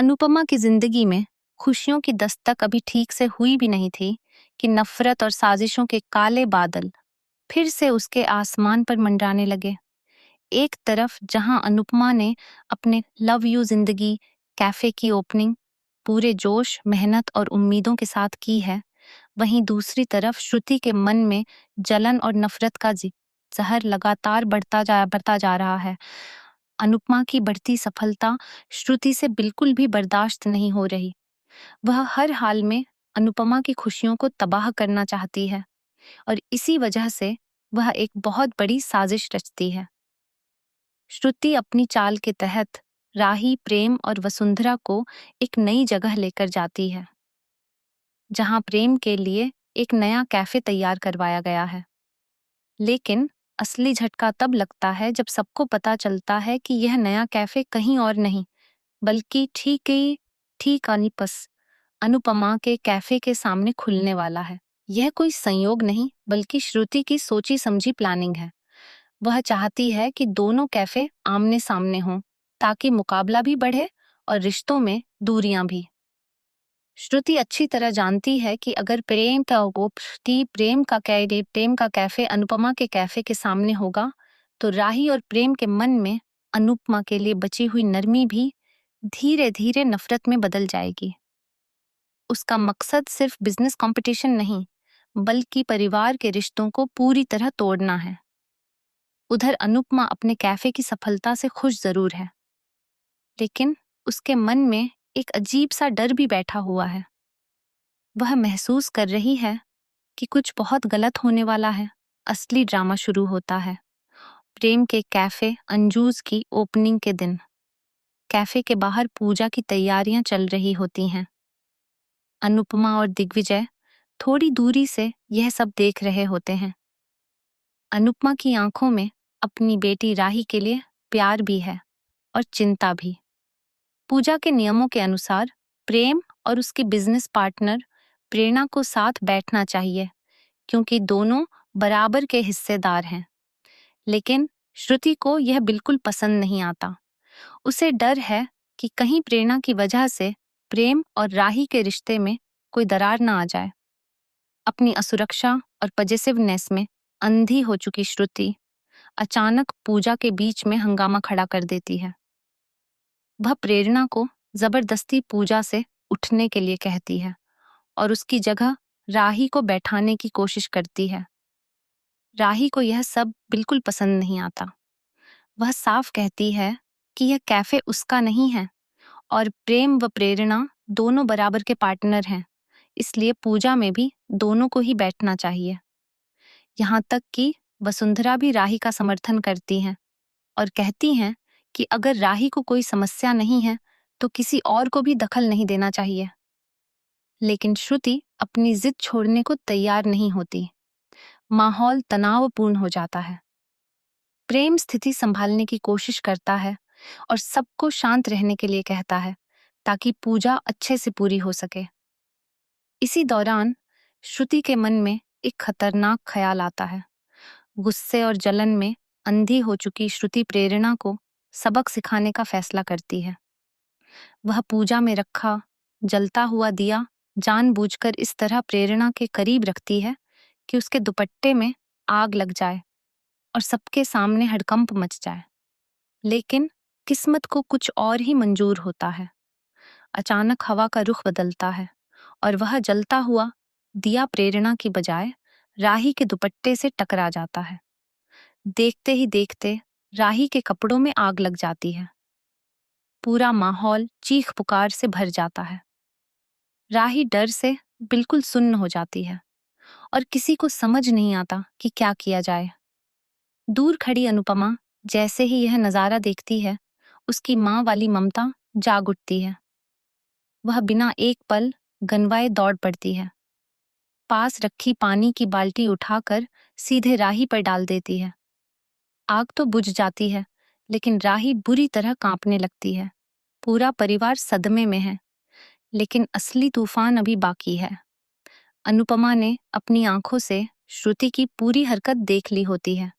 अनुपमा की जिंदगी में खुशियों की दस्तक अभी ठीक से हुई भी नहीं थी कि नफरत और साजिशों के काले बादल फिर से उसके आसमान पर मंडराने लगे। एक तरफ जहां अनुपमा ने अपने लव यू जिंदगी कैफे की ओपनिंग पूरे जोश, मेहनत और उम्मीदों के साथ की है, वहीं दूसरी तरफ श्रुति के मन में जलन और नफरत का जहर लगातार बढ़ता जा रहा है। अनुपमा की बढ़ती सफलता श्रुति से बिल्कुल भी बर्दाश्त नहीं हो रही। वह हर हाल में अनुपमा की खुशियों को तबाह करना चाहती है और इसी वजह से वह एक बहुत बड़ी साजिश रचती है। श्रुति अपनी चाल के तहत राही, प्रेम और वसुंधरा को एक नई जगह लेकर जाती है, जहां प्रेम के लिए एक नया कैफे तैयार करवाया गया है। लेकिन असली झटका तब लगता है जब सबको पता चलता है कि यह नया कैफे कहीं और नहीं बल्कि ठीक अनिपस अनुपमा के कैफे के सामने खुलने वाला है। यह कोई संयोग नहीं बल्कि श्रुति की सोची समझी प्लानिंग है। वह चाहती है कि दोनों कैफे आमने सामने हों ताकि मुकाबला भी बढ़े और रिश्तों में दूरियां भी। श्रुति अच्छी तरह जानती है कि अगर प्रेम का कैफे अनुपमा के कैफे के सामने होगा तो राही और प्रेम के मन में अनुपमा के लिए बची हुई नरमी भी धीरे धीरे नफरत में बदल जाएगी। उसका मकसद सिर्फ बिजनेस कंपटीशन नहीं बल्कि परिवार के रिश्तों को पूरी तरह तोड़ना है। उधर अनुपमा अपने कैफे की सफलता से खुश जरूर है, लेकिन उसके मन में एक अजीब सा डर भी बैठा हुआ है। वह महसूस कर रही है कि कुछ बहुत गलत होने वाला है। असली ड्रामा शुरू होता है प्रेम के कैफे अंजूज की ओपनिंग के दिन। कैफे के बाहर पूजा की तैयारियां चल रही होती हैं। अनुपमा और दिग्विजय थोड़ी दूरी से यह सब देख रहे होते हैं। अनुपमा की आंखों में अपनी बेटी राही के लिए प्यार भी है और चिंता भी। पूजा के नियमों के अनुसार प्रेम और उसकी बिजनेस पार्टनर प्रेरणा को साथ बैठना चाहिए क्योंकि दोनों बराबर के हिस्सेदार हैं। लेकिन श्रुति को यह बिल्कुल पसंद नहीं आता। उसे डर है कि कहीं प्रेरणा की वजह से प्रेम और राही के रिश्ते में कोई दरार ना आ जाए। अपनी असुरक्षा और पजेसिवनेस में अंधी हो चुकी श्रुति अचानक पूजा के बीच में हंगामा खड़ा कर देती है। वह प्रेरणा को जबरदस्ती पूजा से उठने के लिए कहती है और उसकी जगह राही को बैठाने की कोशिश करती है। राही को यह सब बिल्कुल पसंद नहीं आता। वह साफ कहती है कि यह कैफे उसका नहीं है और प्रेम व प्रेरणा दोनों बराबर के पार्टनर हैं, इसलिए पूजा में भी दोनों को ही बैठना चाहिए। यहाँ तक कि वसुंधरा भी राही का समर्थन करती हैं और कहती हैं कि अगर राही को कोई समस्या नहीं है तो किसी और को भी दखल नहीं देना चाहिए। लेकिन श्रुति अपनी जिद छोड़ने को तैयार नहीं होती। माहौल तनावपूर्ण हो जाता है। प्रेम स्थिति संभालने की कोशिश करता है और सबको शांत रहने के लिए कहता है ताकि पूजा अच्छे से पूरी हो सके। इसी दौरान श्रुति के मन में एक खतरनाक ख्याल आता है। गुस्से और जलन में अंधी हो चुकी श्रुति प्रेरणा को सबक सिखाने का फैसला करती है। वह पूजा में रखा जलता हुआ दिया जानबूझकर इस तरह प्रेरणा के करीब रखती है कि उसके दुपट्टे में आग लग जाए और सबके सामने हड़कंप मच जाए। लेकिन किस्मत को कुछ और ही मंजूर होता है। अचानक हवा का रुख बदलता है और वह जलता हुआ दिया प्रेरणा की बजाय राही के दुपट्टे से टकरा जाता है। देखते ही देखते राही के कपड़ों में आग लग जाती है। पूरा माहौल चीख पुकार से भर जाता है। राही डर से बिल्कुल सुन्न हो जाती है और किसी को समझ नहीं आता कि क्या किया जाए। दूर खड़ी अनुपमा जैसे ही यह नजारा देखती है, उसकी माँ वाली ममता जाग उठती है। वह बिना एक पल गनवाए दौड़ पड़ती है। पास रखी पानी की बाल्टी उठाकर सीधे राही पर डाल देती है। आग तो बुझ जाती है, लेकिन राही बुरी तरह कांपने लगती है। पूरा परिवार सदमे में है, लेकिन असली तूफान अभी बाकी है। अनुपमा ने अपनी आंखों से श्रुति की पूरी हरकत देख ली होती है।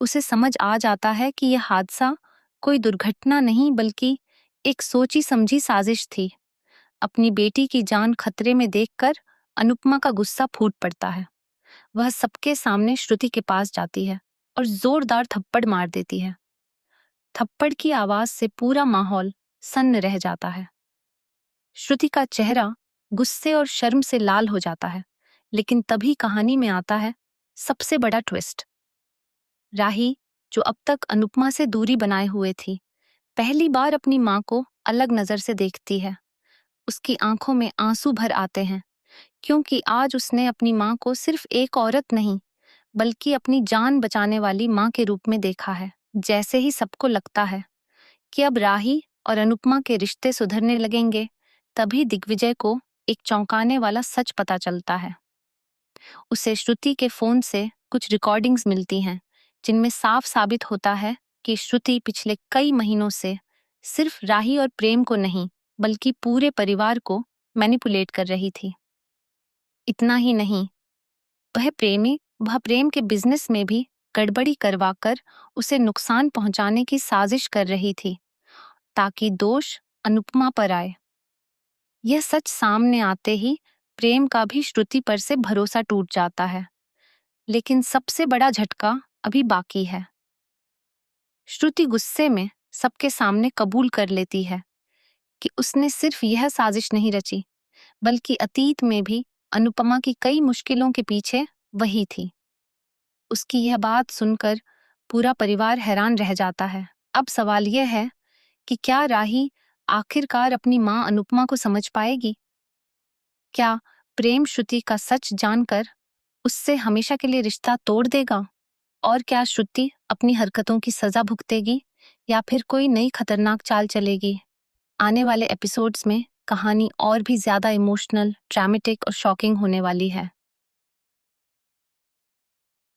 उसे समझ आ जाता है कि यह हादसा कोई दुर्घटना नहीं बल्कि एक सोची समझी साजिश थी। अपनी बेटी की जान खतरे में देखकर अनुपमा का गुस्सा फूट पड़ता है। वह सबके सामने श्रुति के पास जाती है और जोरदार थप्पड़ मार देती है। थप्पड़ की आवाज से पूरा माहौल सन्न रह जाता है। श्रुति का चेहरा गुस्से और शर्म से लाल हो जाता है, लेकिन तभी कहानी में आता है सबसे बड़ा ट्विस्ट। राही, जो अब तक अनुपमा से दूरी बनाए हुए थी, पहली बार अपनी माँ को अलग नजर से देखती है। उसकी आंखों में आंसू भर आते हैं, क्योंकि आज उसने अपनी माँ को सिर्फ एक औरत नहीं, बल्कि अपनी जान बचाने वाली माँ के रूप में देखा है। जैसे ही सबको लगता है कि अब राही और अनुपमा के रिश्ते सुधरने लगेंगे, तभी दिग्विजय को एक चौंकाने वाला सच पता चलता है। उसे श्रुति के फोन से कुछ रिकॉर्डिंग्स मिलती हैं, जिनमें साफ साबित होता है कि श्रुति पिछले कई महीनों से सिर्फ राही और प्रेम को नहीं, बल्कि पूरे परिवार को मैनिपुलेट कर रही थी। इतना ही नहीं, वह प्रेम के बिजनेस में भी गड़बड़ी करवाकर उसे नुकसान पहुंचाने की साजिश कर रही थी, ताकि दोष अनुपमा पर आए। यह सच सामने आते ही प्रेम का भी श्रुति पर से भरोसा टूट जाता है। लेकिन सबसे बड़ा झटका अभी बाकी है। श्रुति गुस्से में सबके सामने कबूल कर लेती है कि उसने सिर्फ यह साजिश नहीं रची, बल्कि अतीत में भी अनुपमा की कई मुश्किलों के पीछे वही थी। उसकी यह बात सुनकर पूरा परिवार हैरान रह जाता है। अब सवाल यह है कि क्या राही आखिरकार अपनी माँ अनुपमा को समझ पाएगी? क्या प्रेम श्रुति का सच जानकर उससे हमेशा के लिए रिश्ता तोड़ देगा? और क्या श्रुति अपनी हरकतों की सजा भुगतेगी या फिर कोई नई खतरनाक चाल चलेगी? आने वाले एपिसोड्स में कहानी और भी ज्यादा इमोशनल, ड्रामेटिक और शॉकिंग होने वाली है।